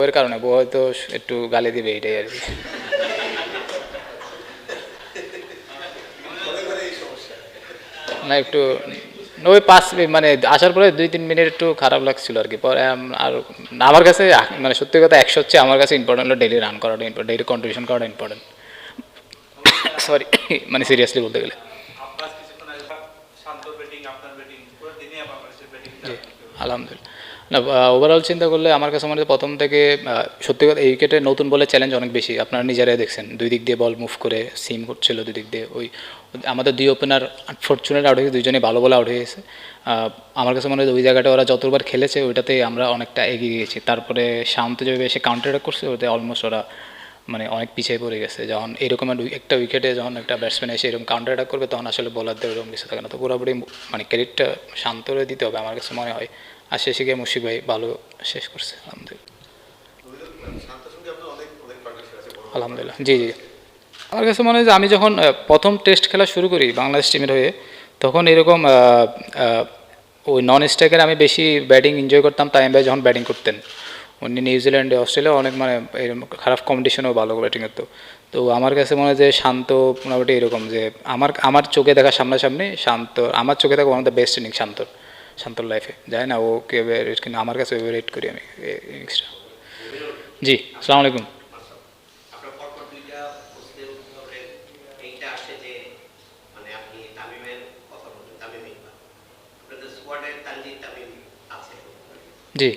ওর কারণে বউ হয়তো একটু গালি দিবে, এটাই আর কি। না একটু ওই 5 মিনিট মানে আসার পরে 2-3 মিনিট একটু খারাপ লাগছিল আর কি। পরে আর আমার কাছে মানে সত্যি কথা 100 হচ্ছে আমার কাছে ইম্পর্টেন্ট হলো ডেইলি রান করাটা ইম্পর্টেন্ট, ডেইলি কন্ট্রিবিউশন করাটা ইম্পর্টেন্ট। সরি, মানে সিরিয়াসলি বলতে গেলে। জি আলহামদুলিল্লাহ। না ওভারঅল চিন্তা করলে আমার কাছে মনে হয় প্রথম থেকে সত্যি কথা এই উইকেটে নতুন বলের চ্যালেঞ্জ অনেক বেশি। আপনারা নিজেরাই দেখছেন দুই দিক দিয়ে বল মুভ করে সিম করছিল দুই দিক দিয়ে। ওই আমাদের দুই ওপেনার আনফর্চুনেট আউট হয়েছে, দুইজনেই ভালো বলে আউট হয়ে গেছে। আমার কাছে মনে হয় ওই জায়গাটা ওরা যতবার খেলেছে ওইটাতেই আমরা অনেকটা এগিয়ে গেছি। তারপরে শান্ত যেভাবে এসে কাউন্টার অ্যাটাক করছে ওতে অলমোস্ট ওরা মানে অনেক পিছিয়ে পড়ে গেছে। যখন এরকম একটা উইকেটে যখন একটা ব্যাটসম্যান এসে এরকম কাউন্টার অ্যাটাক করবে তখন আসলে বোলারদের এরকম কিছু থাকে না। তো পুরোপুরি মানে ক্রেডিটটা শান্তরে দিতে হবে আমার কাছে মনে হয়। আর শেষে গিয়ে মুশফিক ভাই ভালো শেষ করছে আলহামদুলিল্লাহ। আলহামদুলিল্লাহ জি জি। আমার কাছে মনে হয় যে আমি যখন প্রথম টেস্ট খেলা শুরু করি বাংলাদেশ টিমের হয়ে তখন এরকম ওই নন স্ট্রাইকার আমি বেশি ব্যাটিং এনজয় করতাম। তামিম ভাই যখন ব্যাটিং করতেন উনি নিউজিল্যান্ডে অস্ট্রেলিয়া অনেক মানে এরকম খারাপ কম্পিটিশনেও ভালো ব্যাটিং করতো। তো আমার কাছে মনে হয় যে শান্ত মোটামুটি এরকম যে আমার আমার চোখে দেখা সামনাসামনি শান্ত, আমার চোখে দেখা one of the best innings শান্তর লাইফে। জানি না ও কেবে রেট, কিন্তু আমার কাছে ওইভাবে রেট করি আমি ইনিংসটা। জি আসসালামু আলাইকুম। জি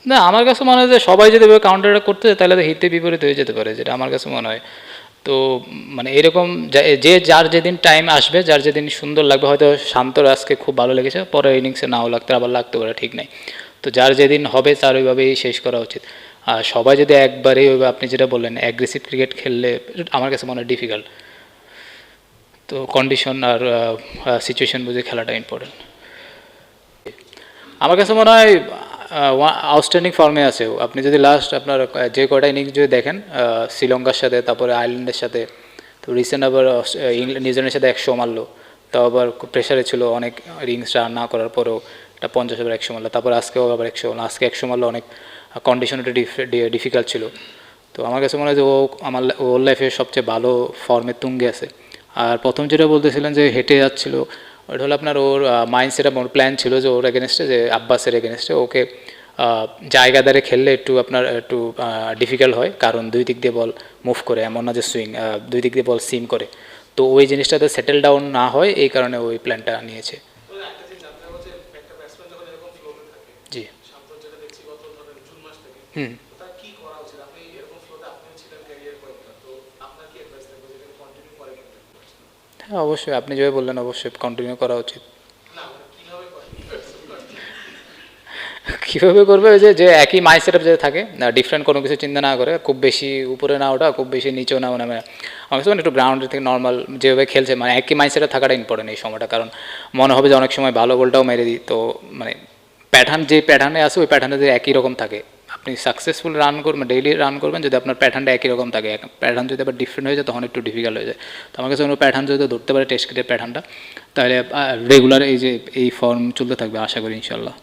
না আমার কাছে মনে হয় যে সবাই যদি এভাবে কাউন্টার অ্যাটাক করতে তাহলে তো হিতে বিপরীত হয়ে যেতে পারে, যেটা আমার কাছে মনে হয়। তো মানে এরকম যে যার যেদিন টাইম আসবে, যার যেদিন সুন্দর লাগবে, হয়তো শান্তর আজকে খুব ভালো লেগেছে, পরে ইনিংসে নাও লাগতে আবার লাগতে পারে, ঠিক নাই। তো যার যেদিন হবে তার ওইভাবেই শেষ করা উচিত। আর সবাই যদি একবারেই ওইভাবে আপনি যেটা বললেন অ্যাগ্রেসিভ ক্রিকেট খেললে আমার কাছে মনে হয় ডিফিকাল্ট। তো কন্ডিশন আর সিচুয়েশন বুঝে খেলাটা ইম্পর্টেন্ট। আমার কাছে মনে হয় আউটস্ট্যান্ডিং ফর্মে আছে। আপনি যদি লাস্ট আপনার যে কয়টা ইনিংস যদি দেখেন শ্রীলঙ্কার সাথে, তারপরে আয়ারল্যান্ডের সাথে, তো রিসেন্ট আবার নিউজিল্যান্ডের সাথে 100 মারলো, তাও আবার প্রেশারে ছিল অনেক, ইনিংস রান না করার পরেও এটা 50 ওভার 100 মারলো। তারপর আজকেও আবার 100 মারলো, আজকে 100 মারলো, অনেক কন্ডিশনটা ডিফিকাল্ট ছিল। তো আমার কাছে মনে হয় যে ও আমার ওর লাইফে সবচেয়ে ভালো ফর্মের তুঙ্গে আছে। আর প্রথম যেটা বলতেছিলেন যে হেঁটে যাচ্ছিল, ওটা হলো আপনার ওর মাইন্ডসেট এবং প্ল্যান ছিল যে ওর এগেনস্টে, যে আব্বাসের এগেনস্টে ওকে জায়গা দ্বারে খেললে একটু আপনার একটু ডিফিকাল্ট হয়, কারণ দুই দিক দিয়ে বল মুভ করে, এমন না যে সুইং, দুই দিক দিয়ে বল সিম করে। তো ওই জিনিসটাতে সেটেল ডাউন না হয় এই কারণে ওই প্ল্যানটা নিয়েছে। জি হুম। হ্যাঁ অবশ্যই আপনি যেভাবে বললেন অবশ্যই কন্টিনিউ করা উচিত। কীভাবে করবে ওই যে একই মাইন্ড সেট আপ যে থাকে, ডিফারেন্ট কোনো কিছু চিন্তা না করে, খুব বেশি উপরে না ওঠা, খুব বেশি নিচেও না নামে, আমার কাছে একটু গ্রাউন্ডের থেকে নর্মাল যেভাবে খেলছে মানে একই মাইন্ড সেটে থাকাটা ইম্পর্টেন্ট এই সময়টা। কারণ মনে হবে যে অনেক সময় ভালো বলটাও মেরে দিই, তো মানে প্যাটার্ন যে প্যাটার্নে আছে ওই প্যাটার্নে যদি একই রকম থাকে আপনি সাকসেসফুল রান করবেন, ডেইলি রান করবেন, যদি আপনার প্যাটার্নটা একই রকম থাকে, প্যাটার্ন যদি আবার ডিফারেন্ট হয়ে যায় তখন একটু ডিফিকাল্ট হয়ে যায়। তো আমার কাছে কোনো প্যাটার্ন যদি ধরতে পারে টেস্ট ক্রিকেটের প্যাটার্নটা, তাহলে রেগুলার এই যে এই ফর্ম চলতে থাকবে আশা করি ইনশাল্লাহ।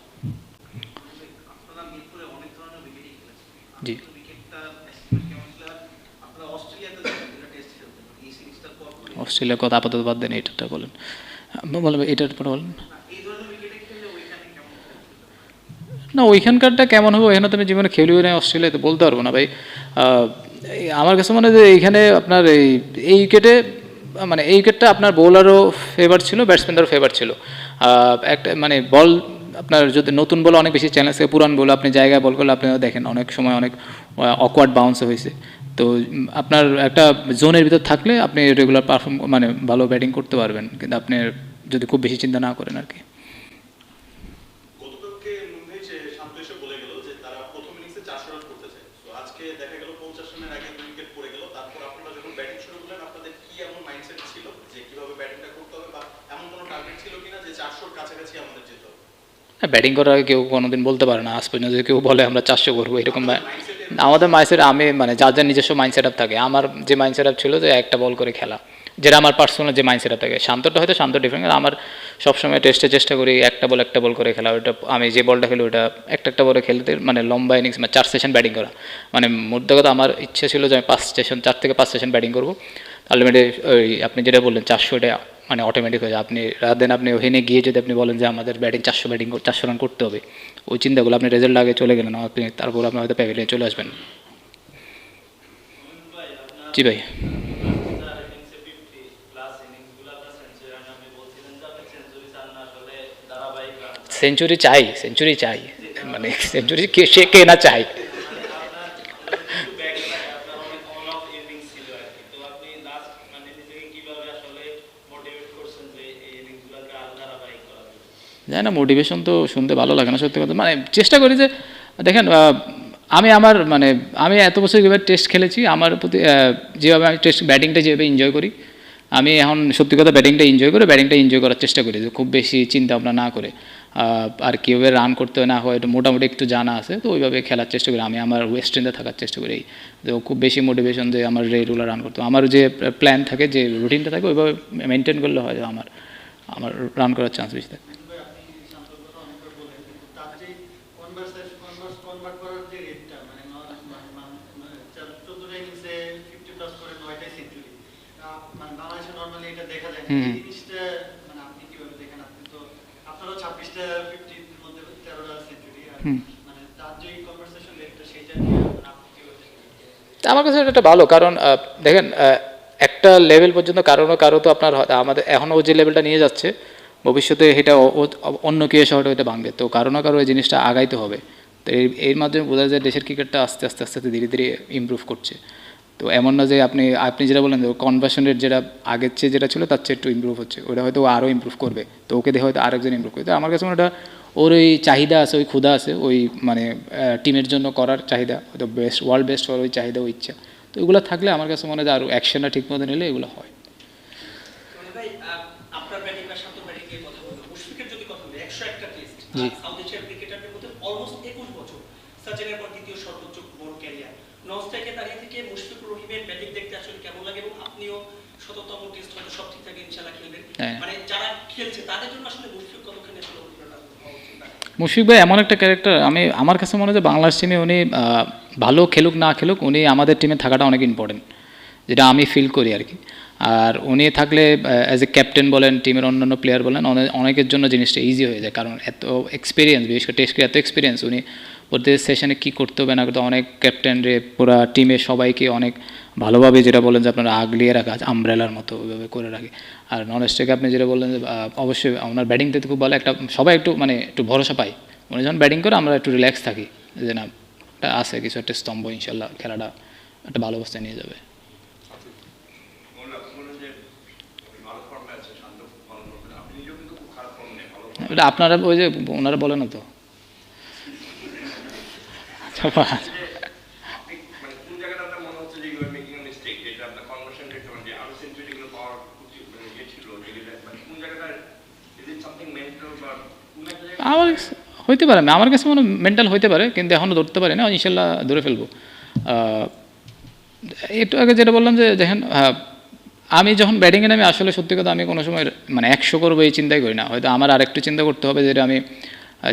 জি অস্ট্রেলিয়ার কথা আপাতত বাদ দেন, এটা বলেন, বলবেন এটার পরে বলেন। না ওইখানকারটা কেমন হবে, ওইখানে তো আমি জীবনে খেলিও না অস্ট্রেলিয়াতে, বলতে পারবো না ভাই। আমার কাছে মনে হয় যে এইখানে আপনার এই উইকেটে মানে এই উইকেটটা আপনার বোলারও ফেভার ছিল, ব্যাটসম্যানদেরও ফেভার ছিল। একটা মানে বল আপনার যদি নতুন বল অনেক বেশি চ্যালেঞ্জ থাকে, পুরান বল আপনি জায়গায় বল করলে আপনি দেখেন অনেক সময় অনেক অকওয়ার্ড বাউন্স হয়েছে। তো আপনার একটা জোনের ভিতর থাকলে আপনি রেগুলার পারফর্ম মানে ভালো ব্যাটিং করতে পারবেন, কিন্তু আপনি যদি খুব বেশি চিন্তা না করেন আর কি। ব্যাটিং করার আগে কেউ কোনোদিন বলতে পারে না, আজ পর্যন্ত যদি কেউ বলে আমরা 400 করবো এরকম আমাদের মাইন্ডসেট, আমি মানে যার যার নিজস্ব মাইন্ড সেট আপ থাকে। আমার যে মাইন্ড সেট আপ ছিল যে একটা বল করে খেলা, যেটা আমার পার্সোনাল যে মাইন্ড সেট আপ থাকে। শান্তটা হয়তো শান্ত ডিফারেন্ট, আমার সবসময় টেস্টে চেষ্টা করি একটা বল করে খেলা। ওটা আমি যে বলটা খেলি ওটা একটা বলে খেলতে, মানে লম্বা ইনিংস, মানে 4 সেশন ব্যাটিং করা। মানে মোদ্দা কথা আমার ইচ্ছে ছিল যে আমি 4 থেকে 5 সেশন ব্যাটিং করবো। আলটিমেটলি ওই আপনি যেটা বললেন 400টা মানে অটোমেটিক হয়ে যায়। আপনি রাত দেন আপনি ওখানে গিয়ে যদি আপনি বলেন যে আমাদের ব্যাটিং 400 রান করতে হবে, ওই চিন্তাগুলো আপনি রেজাল্ট আগে চলে গেলেন, আপনি তারপর আপনি হয়তো প্যাভিলিয়নে চলে আসবেন। জি ভাই। সেঞ্চুরি চাই, মানে সেঞ্চুরি সে কে না চাই। জানি না, মোটিভেশন তো শুনতে ভালো লাগে না সত্যি কথা। মানে চেষ্টা করি যে দেখেন, আমি আমার মানে আমি এত বছর যেভাবে টেস্ট খেলেছি, আমার প্রতি যেভাবে আমি টেস্ট ব্যাটিংটা যেভাবে এনজয় করি, আমি এখন সত্যি কথা ব্যাটিংটা এনজয় করার চেষ্টা করি, যে খুব বেশি চিন্তা ভাবনা না করে। আর কীভাবে রান করতে হয় না হয় এটা মোটামুটি একটু জানা আছে, তো ওইভাবে খেলার চেষ্টা করি। আমি আমার ওয়েস্ট ইন্ডিয়া থাকার চেষ্টা করি, তো খুব বেশি মোটিভেশন যে আমার রেগুলার রান করতে, আমার যে প্ল্যান থাকে, যে রুটিনটা থাকে, ওইভাবে মেনটেন করলে হয় আমার আমার রান করার চান্স বেশি থাকে। আমার কাছে এটা একটা ভালো, কারণ দেখেন একটা লেভেল পর্যন্ত কারো তো আপনার আমাদের এখনও যে লেভেলটা নিয়ে যাচ্ছে, ভবিষ্যতে এটা অন্য কেউ এসে হয়তো এটা ভাঙবে, তো কারো এই জিনিসটা আগাইতে হবে। তো এর মাধ্যমে বোঝা যায় দেশের ক্রিকেটটা আস্তে আস্তে আস্তে আস্তে ধীরে ধীরে ইমপ্রুভ করছে। তো এমন না যে আপনি যেটা বললেন যে কনভার্সন রেট যেটা আগের চেয়ে যেটা ছিল তার চেয়ে একটু ইমপ্রুভ হচ্ছে, ওটা হয়তো আরও ইমপ্রুভ করবে, তো ওকে দেখে হয়তো আরেকজন ইমপ্রুভ করবে। তো আমার কাছে মনে হয় ওর ওই চাহিদা আছে, ওই ক্ষুধা আছে, ওই মানে টিমের জন্য করার চাহিদা, হয়তো ওয়ার্ল্ড বেস্ট হওয়ার ওই চাহিদা, ওই ইচ্ছা, তো এগুলো থাকলে আমার কাছে মনে হয় আরও অ্যাকশনটা ঠিক মতো নিলে এগুলো হয়। জি। হ্যাঁ, মুশফিক ভাই এমন একটা ক্যারেক্টার, আমার কাছে মনে হয় যে বাংলাদেশ টিমে উনি ভালো খেলুক না খেলুক, উনি আমাদের টিমে থাকাটা অনেক ইম্পর্টেন্ট, যেটা আমি ফিল করি আর কি। আর উনি থাকলে অ্যাজ এ ক্যাপ্টেন বলেন, টিমের অন্যান্য প্লেয়ার বলেন, অনেকের জন্য জিনিসটা ইজি হয়ে যায়, কারণ এত এক্সপিরিয়েন্স, বিশেষ করে টেস্টে এত এক্সপিরিয়েন্স, উনি প্রত্যেক সেশনে কী করতে হবে না করতে, অনেক ক্যাপ্টেনরে পুরা টিমে সবাইকে অনেক ভালোভাবে, যেটা বলেন যে আপনারা আগলিয়ে রাখা, আমব্রেলার মতো ওইভাবে করে রাখে। আর নন স্ট্রাইকে আপনি যেটা বললেন যে অবশ্যই ওনার ব্যাটিংটা তো খুব ভালো, একটা সবাই একটু ভরসা পায়, উনি যখন ব্যাটিং করে আমরা একটু রিল্যাক্স থাকি, যে না একটা আছে কিছু একটা স্তম্ভ, ইনশাল্লাহ খেলাটা একটা ভালো অবস্থায় নিয়ে যাবে। এটা আপনারা ওই যে ওনারা বলে না তো। আমার হইতে পারে, আমার কাছে মনে মেন্টাল হইতে পারে, কিন্তু এখনও ধরতে পারি না, ইনশাল্লাহ ধরে ফেলবো। একটু আগে যেটা বললাম যে দেখেন, আমি যখন ব্যাটিংয়ে নামি আসলে সত্যি কথা আমি কোনো সময় মানে 100 করবো এই চিন্তাই করি না, হয়তো আমার আরেকটু চিন্তা করতে হবে, যেটা আমি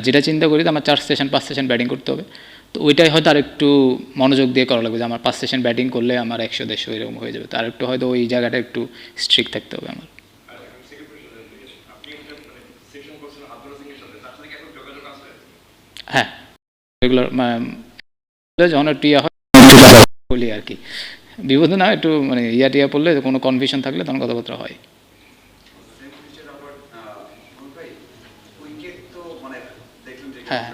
যেটা চিন্তা করি আমার 4 সেশন 5 সেশন ব্যাটিং করতে হবে, তো ওইটাই হয়তো আরেকটু মনোযোগ দিয়ে করা লাগবে, যে আমার 5 সেশন ব্যাটিং করলে আমার 100-150 এরকম হয়ে যাবে, তো আরেকটু হয়তো ওই জায়গাটা একটু স্ট্রিক্ট থাকতে হবে আমার। হ্যাঁ, রেগুলার যখন একটু ইয়া হয় বলি আর কি, বিপদ না একটু মানে টিয়া পড়লে কোনো কনফিউশন থাকলে তখন কথাবার্তা হয়। হ্যাঁ,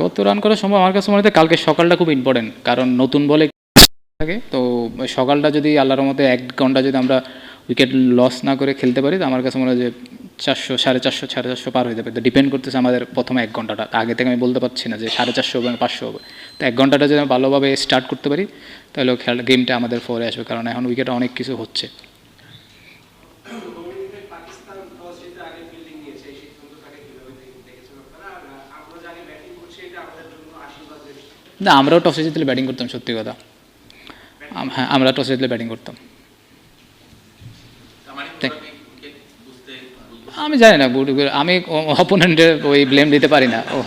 কত রান করা সম্ভব আমার কাছে মনে হয় কালকে সকালটা খুব ইম্পর্টেন্ট, কারণ নতুন বলে থাকে, তো সকালটা যদি আল্লাহর মধ্যে 1 ঘন্টা যদি আমরা উইকেট লস না করে খেলতে পারি, তো আমার কাছে মনে হয় যে 400 450 পার হয়ে যাবে। তো ডিপেন্ড করতেছে আমাদের প্রথমে 1 ঘন্টাটা, আগে থেকে আমি বলতে পারছি না যে 450 হবে 500 হবে, তো 1 ঘন্টাটা যদি আমরা ভালোভাবে স্টার্ট করতে পারি তাহলে গেমটা আমাদের ফোরে আসবে, কারণ এখন উইকেটে অনেক কিছু হচ্ছে। পাকিস্তান টস জিতে আগে ফিল্ডিং নিয়েছে, এই সিদ্ধান্তটাকে কিভাবে দেখেছেন আপনারা? আর আমরা যে আগে ব্যাটিং করছি এটা আমাদের জন্য আশীর্বাদের? না, আমরাও টসে জিতলে ব্যাটিং করতাম, সত্যি কথা। হ্যাঁ, আমরা টসে জিতলে ব্যাটিং করতাম। আমি জানি না, আমি অপোনেন্টের ওই ব্লেম দিতে পারি না। ও